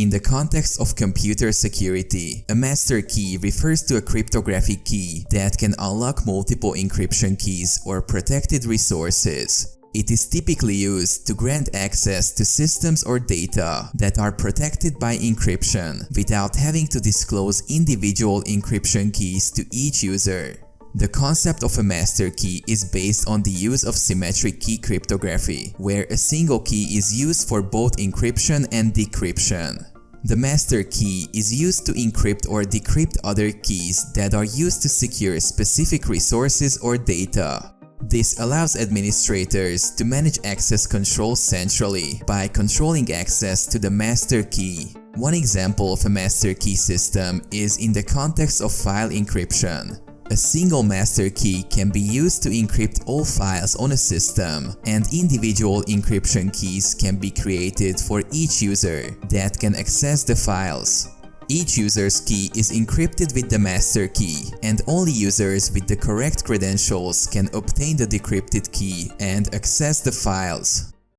In the context of computer security, a master key refers to a cryptographic key that can unlock multiple encryption keys or protected resources. It is typically used to grant access to systems or data that are protected by encryption without having to disclose individual encryption keys to each user. The concept of a master key is based on the use of symmetric key cryptography, where a single key is used for both encryption and decryption. The master key is used to encrypt or decrypt other keys that are used to secure specific resources or data. This allows administrators to manage access control centrally by controlling access to the master key. One example of a master key system is in the context of file encryption. A single master key can be used to encrypt all files on a system, and individual encryption keys can be created for each user that can access the files. Each user's key is encrypted with the master key, and only users with the correct credentials can obtain the decrypted key and access the files.